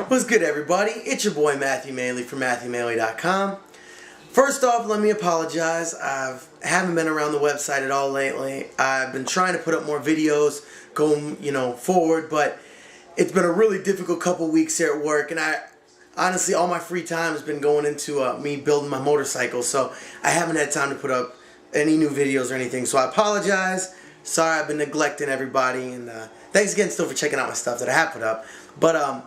What's good, everybody? It's your boy Matthew Maley from MatthewMaley.com. First off, let me apologize. I haven't been around the website at all lately. I've been trying to put up more videos going, forward, but it's been a really difficult couple weeks here at work, and honestly, all my free time has been going into me building my motorcycle, so I haven't had time to put up any new videos or anything, so I apologize. Sorry, I've been neglecting everybody, and thanks again still for checking out my stuff that I have put up. But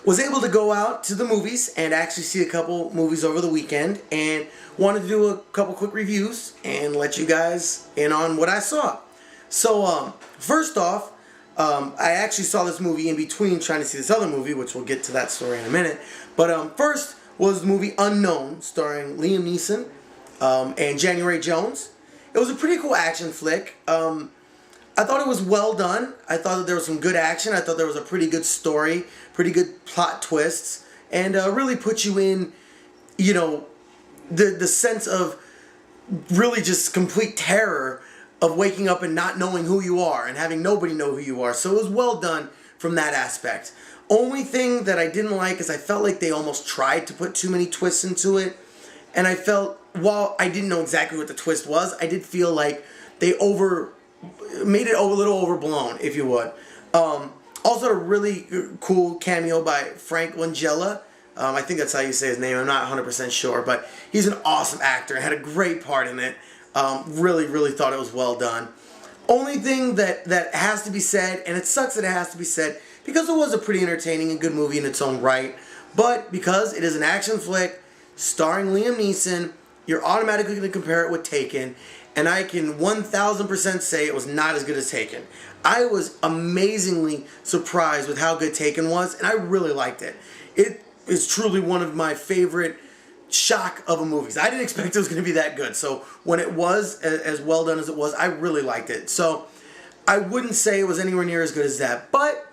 was able to go out to the movies and actually see a couple movies over the weekend, and wanted to do a couple quick reviews and let you guys in on what I saw. So first off, I actually saw this movie in between trying to see this other movie, which we'll get to that story in a minute. But first was the movie Unknown, starring Liam Neeson and January Jones. It was a pretty cool action flick. I thought it was well done. I thought that there was some good action. I thought there was a pretty good story, pretty good plot twists, and really put you in, the sense of really just complete terror of waking up and not knowing who you are and having nobody know who you are. So it was well done from that aspect. Only thing that I didn't like is I felt like they almost tried to put too many twists into it. And I felt, while I didn't know exactly what the twist was, I did feel like they made it a little overblown, if you would. Also a really cool cameo by Frank Langella. I think that's how you say his name. I'm not 100% sure, but he's an awesome actor. Had a great part in it. Really thought it was well done. Only thing that has to be said, and it sucks that it has to be said, because it was a pretty entertaining and good movie in its own right, but because it is an action flick starring Liam Neeson, you're automatically going to compare it with Taken, and I can 1000% say it was not as good as Taken. I was amazingly surprised with how good Taken was, and I really liked it. It is truly one of my favorite shock of a movies. I didn't expect it was going to be that good, so when it was as well done as it was, I really liked it. So I wouldn't say it was anywhere near as good as that, but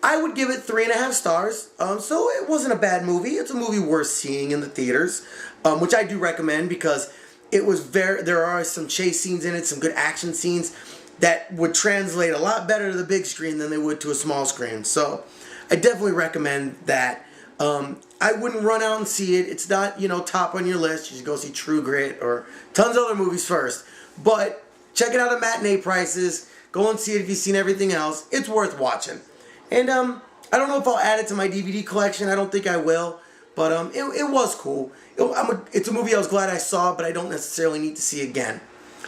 I would give it 3.5 stars. So it wasn't a bad movie. It's a movie worth seeing in the theaters, which I do recommend because it was there are some chase scenes in it, some good action scenes that would translate a lot better to the big screen than they would to a small screen. So I definitely recommend that. I wouldn't run out and see it. It's not, top on your list. You should go see True Grit or tons of other movies first. But check it out at matinee prices. Go and see it if you've seen everything else. It's worth watching. And I don't know if I'll add it to my DVD collection. I don't think I will. But it was cool. It's a movie I was glad I saw, but I don't necessarily need to see again.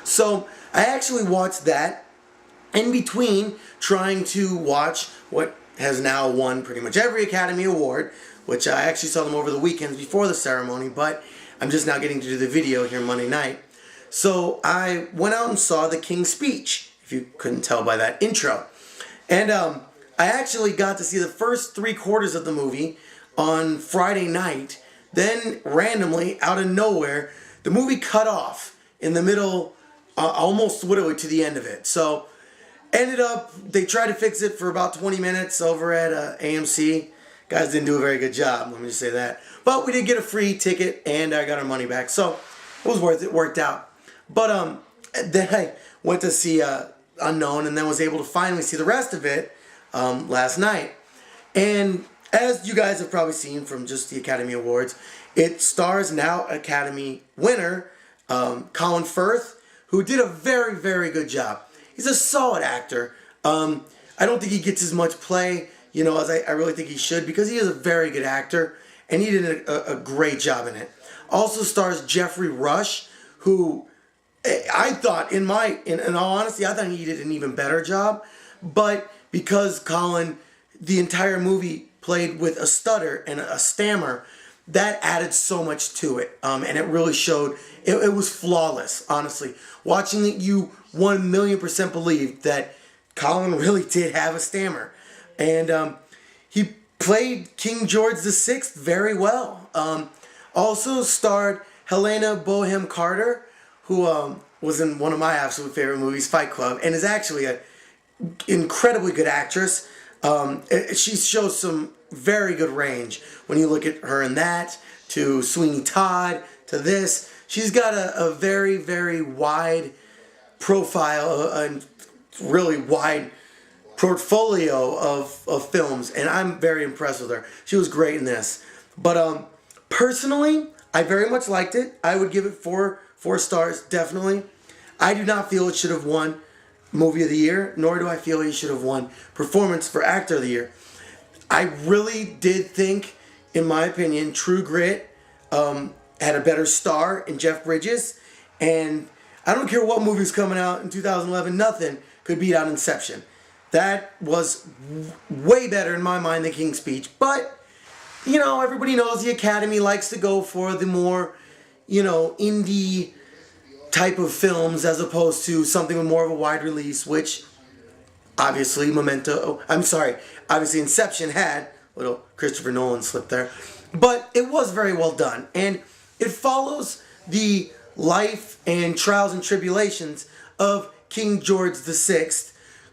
So I actually watched that in between trying to watch what has now won pretty much every Academy Award, which I actually saw them over the weekends before the ceremony, but I'm just now getting to do the video here Monday night. So I went out and saw The King's Speech, if you couldn't tell by that intro. And I actually got to see the first 3/4 of the movie on Friday night. Then randomly, out of nowhere, the movie cut off in the middle, almost literally to the end of it. So ended up, they tried to fix it for about 20 minutes over at AMC. Guys didn't do a very good job, let me just say that. But we did get a free ticket, and I got our money back. So it was worth it, worked out. But then I went to see Unknown, and then was able to finally see the rest of it last night. And as you guys have probably seen from just the Academy Awards, it stars now Academy winner Colin Firth, who did a very good job. He's a solid actor. I don't think he gets as much play, as I really think he should, because he is a very good actor, and he did a great job in it. Also stars Jeffrey Rush, who I thought, in all honesty, I thought he did an even better job. But because Colin, the entire movie, played with a stutter and a stammer, that added so much to it. And it really showed. It was flawless, honestly. Watching it, you 1,000,000% believed that Colin really did have a stammer. And he played King George VI very well. Also starred Helena Bonham Carter, who was in one of my absolute favorite movies, Fight Club, and is actually an incredibly good actress. She shows some very good range when you look at her in that, to Sweeney Todd, to this. She's got a very wide profile, a really wide portfolio of films, and I'm very impressed with her. She was great in this. But personally, I very much liked it. I would give it four stars, definitely. I do not feel it should have won Movie of the Year, nor do I feel he should have won Performance for Actor of the Year. I really did think, in my opinion, True Grit had a better star in Jeff Bridges, and I don't care what movie's coming out in 2011, nothing could beat out Inception. That was way better in my mind than King's Speech, but you know, everybody knows the Academy likes to go for the more, you know, indie type of films as opposed to something with more of a wide release, which obviously obviously Inception had. Little Christopher Nolan slip there. But it was very well done, and it follows the life and trials and tribulations of King George VI,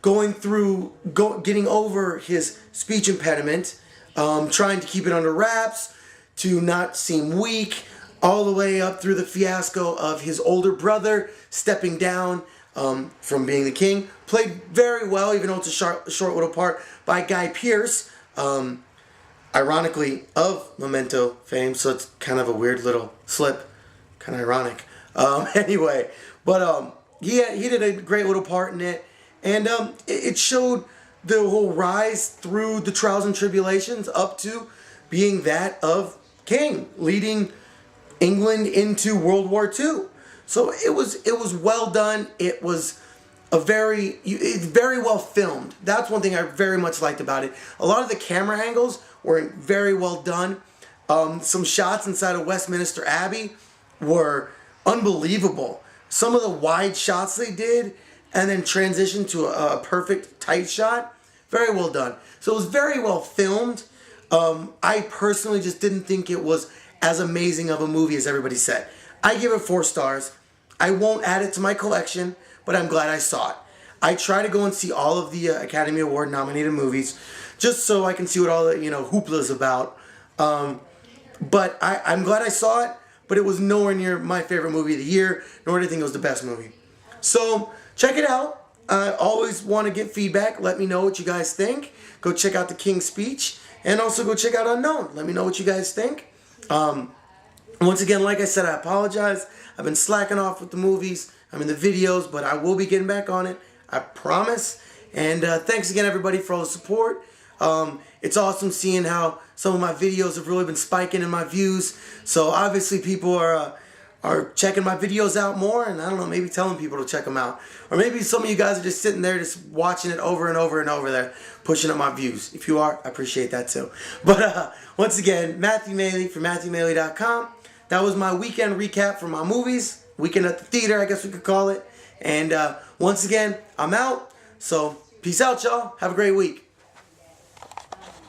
getting over his speech impediment, trying to keep it under wraps, to not seem weak, all the way up through the fiasco of his older brother stepping down from being the king. Played very well, even though it's a short little part, by Guy Pearce, ironically of Memento fame, so it's kind of a weird little slip, kind of ironic. Anyway, but he did a great little part in it, and it showed the whole rise through the trials and tribulations up to being that of king, leading England into World War II. So it was well done. It was very well filmed. That's one thing I very much liked about it. A lot of the camera angles were very well done. Some shots inside of Westminster Abbey were unbelievable. Some of the wide shots they did and then transitioned to a perfect tight shot, very well done. So it was very well filmed. I personally just didn't think it was as amazing of a movie as everybody said. I give it 4 stars. I won't add it to my collection, but I'm glad I saw it. I try to go and see all of the Academy Award nominated movies just so I can see what all the hoopla is about. But I'm glad I saw it, but it was nowhere near my favorite movie of the year, nor did I think it was the best movie. So check it out. I always want to get feedback. Let me know what you guys think. Go check out The King's Speech, and also go check out Unknown. Let me know what you guys think. Once again, like I said, I apologize. I've been slacking off with the movies. I'm in the videos, but I will be getting back on it. I promise. And thanks again, everybody, for all the support. It's awesome seeing how some of my videos have really been spiking in my views. So obviously people are checking my videos out more, and I don't know, maybe telling people to check them out. Or maybe some of you guys are just sitting there just watching it over and over and over there, pushing up my views. If you are, I appreciate that too. But once again, Matthew Maley from MatthewMaley.com. That was my weekend recap for my movies. Weekend at the theater, I guess we could call it. And once again, I'm out. So peace out, y'all. Have a great week.